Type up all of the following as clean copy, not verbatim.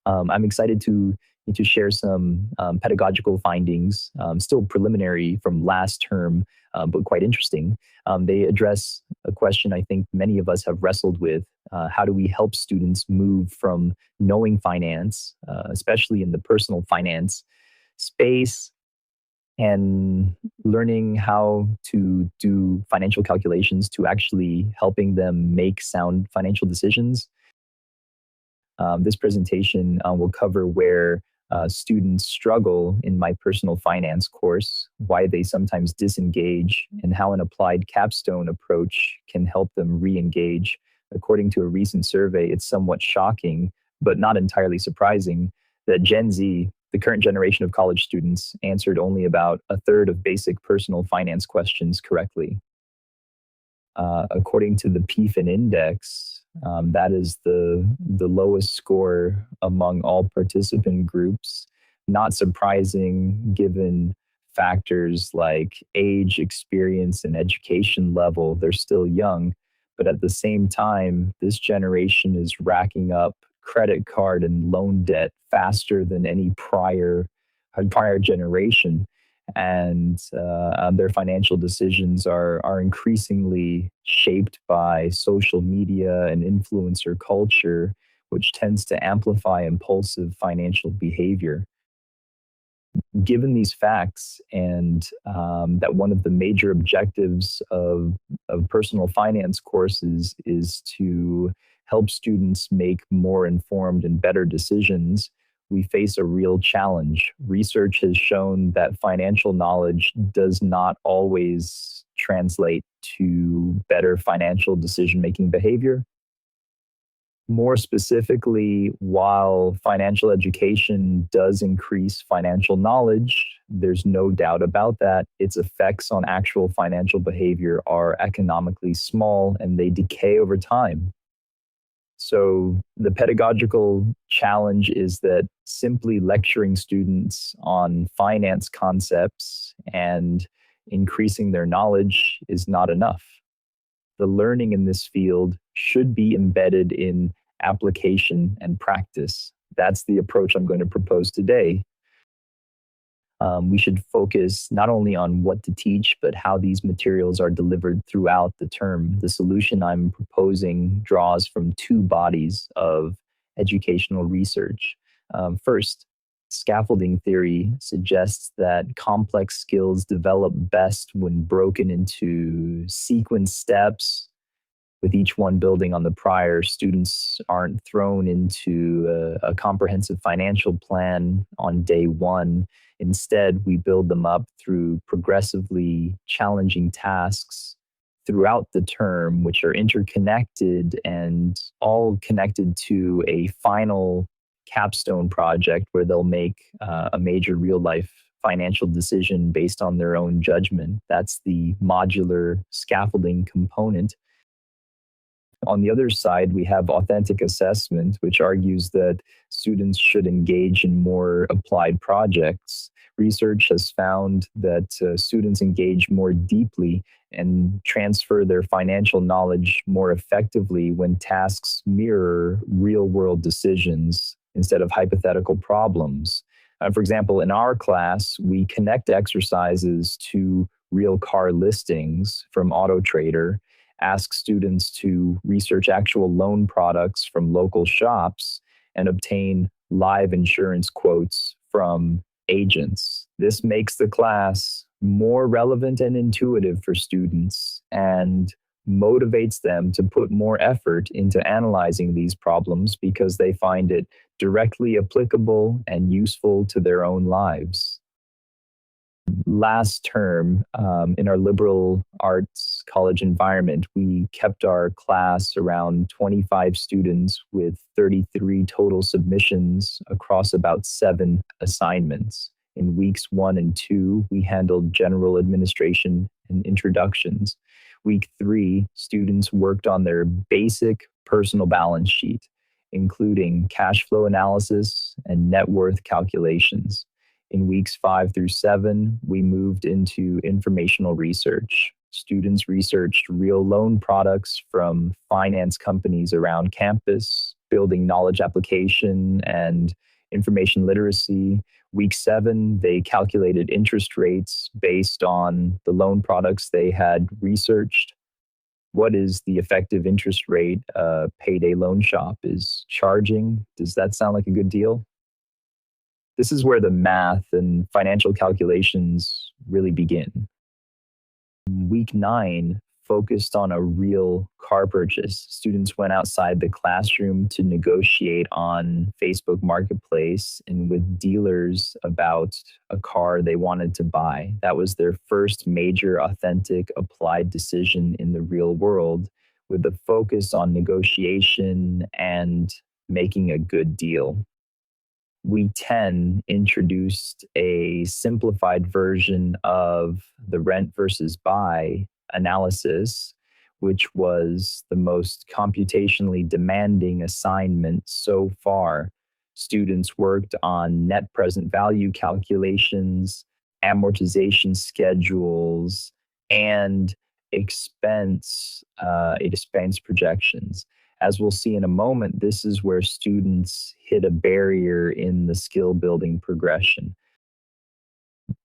I'm excited to share some pedagogical findings, still preliminary from last term, but quite interesting. They address a question I think many of us have wrestled with. How do we help students move from knowing finance, especially in the personal finance space, and learning how to do financial calculations to actually helping them make sound financial decisions? This presentation will cover where students struggle in my personal finance course, why they sometimes disengage, and how an applied capstone approach can help them re-engage. According to a recent survey, it's somewhat shocking, but not entirely surprising, that Gen Z, the current generation of college students, answered only about a third of basic personal finance questions correctly. According to the PFIN index, that is the lowest score among all participant groups. Not surprising given factors like age, experience, and education level. They're still young, but at the same time, this generation is racking up credit card and loan debt faster than any prior generation, and their financial decisions are increasingly shaped by social media and influencer culture, which tends to amplify impulsive financial behavior. Given these facts, and that one of the major objectives of personal finance courses is to help students make more informed and better decisions, we face a real challenge. Research has shown that financial knowledge does not always translate to better financial decision-making behavior. More specifically, while financial education does increase financial knowledge, there's no doubt about that, its effects on actual financial behavior are economically small and they decay over time. So the pedagogical challenge is that simply lecturing students on finance concepts and increasing their knowledge is not enough. The learning in this field should be embedded in application and practice. That's the approach I'm going to propose today. We should focus not only on what to teach, but how these materials are delivered throughout the term. The solution I'm proposing draws from two bodies of educational research. First, scaffolding theory suggests that complex skills develop best when broken into sequence steps, with each one building on the prior. Students aren't thrown into a comprehensive financial plan on day one. Instead, we build them up through progressively challenging tasks throughout the term, which are interconnected and all connected to a final capstone project where they'll make a major real-life financial decision based on their own judgment. That's the modular scaffolding component. On the other side, we have authentic assessment, which argues that students should engage in more applied projects. Research has found that students engage more deeply and transfer their financial knowledge more effectively when tasks mirror real-world decisions instead of hypothetical problems. For example, in our class, we connect exercises to real car listings from AutoTrader, ask students to research actual loan products from local shops, and obtain live insurance quotes from agents. This makes the class more relevant and intuitive for students and motivates them to put more effort into analyzing these problems because they find it directly applicable and useful to their own lives. Last term, in our liberal arts college environment, we kept our class around 25 students with 33 total submissions across about 7 assignments. In weeks 1 and 2, we handled general administration and introductions. Week 3, students worked on their basic personal balance sheet, including cash flow analysis and net worth calculations. In weeks 5 through 7, we moved into informational research. Students researched real loan products from finance companies around campus, building knowledge application and information literacy. Week 7, they calculated interest rates based on the loan products they had researched. What is the effective interest rate a payday loan shop is charging? Does that sound like a good deal? This is where the math and financial calculations really begin. Week 9 focused on a real car purchase. Students went outside the classroom to negotiate on Facebook Marketplace and with dealers about a car they wanted to buy. That was their first major, authentic, applied decision in the real world, with the focus on negotiation and making a good deal. Week 10 introduced a simplified version of the rent versus buy analysis, which was the most computationally demanding assignment so far. Students worked on net present value calculations, amortization schedules, and expense projections. As we'll see in a moment, this is where students hit a barrier in the skill building progression.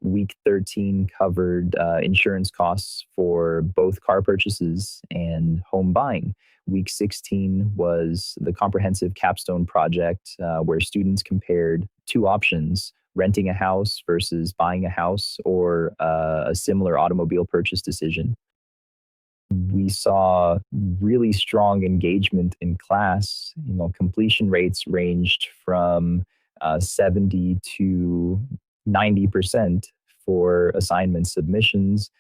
Week 13 covered insurance costs for both car purchases and home buying. Week 16 was the comprehensive capstone project where students compared two options: renting a house versus buying a house, or a similar automobile purchase decision. We saw really strong engagement in class. Completion rates ranged from 70 to 90% for assignment submissions.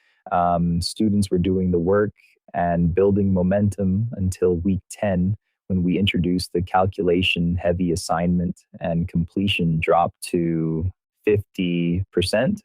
Students were doing the work and building momentum until week 10, when we introduced the calculation heavy assignment and completion dropped to 50%.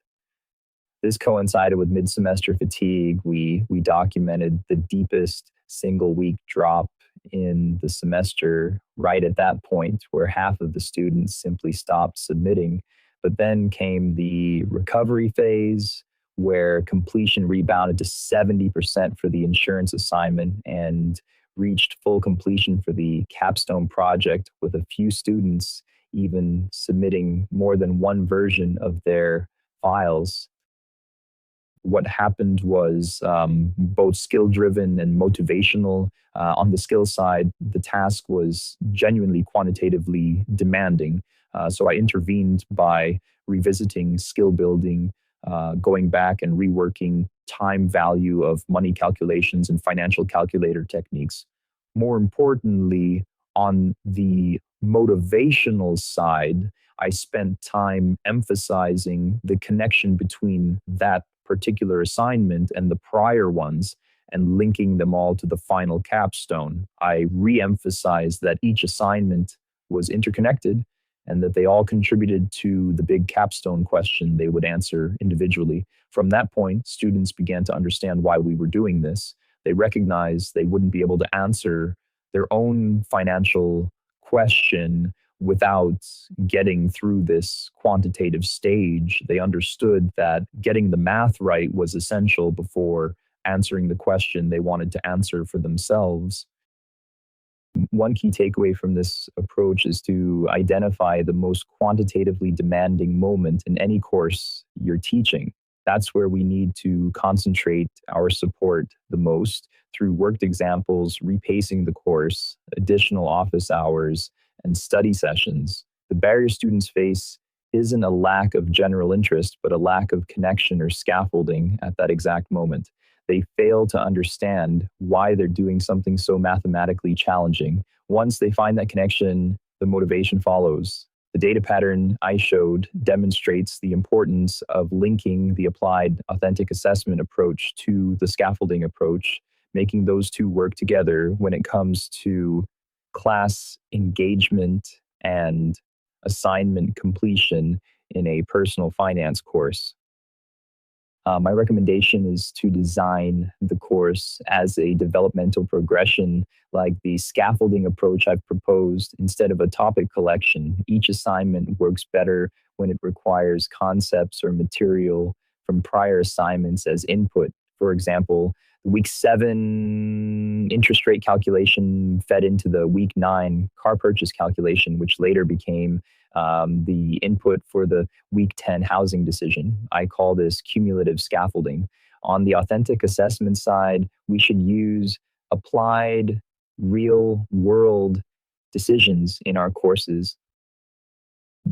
This coincided with mid-semester fatigue. We documented the deepest single week drop in the semester right at that point, where half of the students simply stopped submitting. But then came the recovery phase, where completion rebounded to 70% for the insurance assignment and reached full completion for the capstone project, with a few students even submitting more than one version of their files. What happened was both skill driven and motivational. On the skill side, the task was genuinely quantitatively demanding. So I intervened by revisiting skill building, going back and reworking time value of money calculations and financial calculator techniques. More importantly, on the motivational side, I spent time emphasizing the connection between that particular assignment and the prior ones, and linking them all to the final capstone. I re-emphasized that each assignment was interconnected and that they all contributed to the big capstone question they would answer individually. From that point, students began to understand why we were doing this. They recognized they wouldn't be able to answer their own financial question without getting through this quantitative stage. They understood that getting the math right was essential before answering the question they wanted to answer for themselves. One key takeaway from this approach is to identify the most quantitatively demanding moment in any course you're teaching. That's where we need to concentrate our support the most, through worked examples, repacing the course, additional office hours, and study sessions. The barrier students face isn't a lack of general interest, but a lack of connection or scaffolding at that exact moment. They fail to understand why they're doing something so mathematically challenging. Once they find that connection, the motivation follows. The data pattern I showed demonstrates the importance of linking the applied authentic assessment approach to the scaffolding approach, making those two work together when it comes to class engagement and assignment completion in a personal finance course. My recommendation is to design the course as a developmental progression, like the scaffolding approach I've proposed, instead of a topic collection. Each assignment works better when it requires concepts or material from prior assignments as input. For example, week 7 interest rate calculation fed into the week 9 car purchase calculation, which later became the input for the week 10 housing decision. I call this cumulative scaffolding. On the authentic assessment side, we should use applied real world decisions in our courses.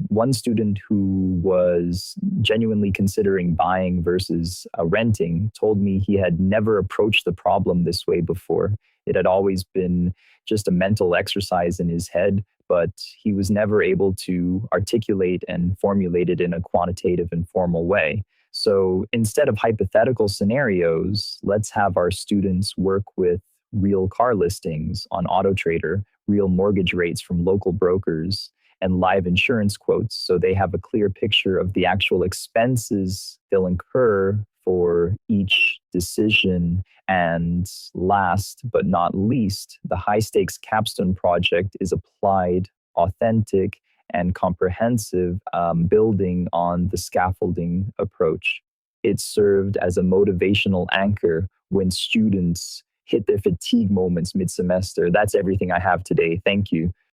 One student who was genuinely considering buying versus renting told me he had never approached the problem this way before. It had always been just a mental exercise in his head, but he was never able to articulate and formulate it in a quantitative and formal way. So instead of hypothetical scenarios, let's have our students work with real car listings on AutoTrader, real mortgage rates from local brokers, and live insurance quotes so they have a clear picture of the actual expenses they'll incur for each decision. And last but not least, the high stakes capstone project is applied, authentic, and comprehensive, building on the scaffolding approach. It served as a motivational anchor when students hit their fatigue moments mid semester. That's everything I have today. Thank you.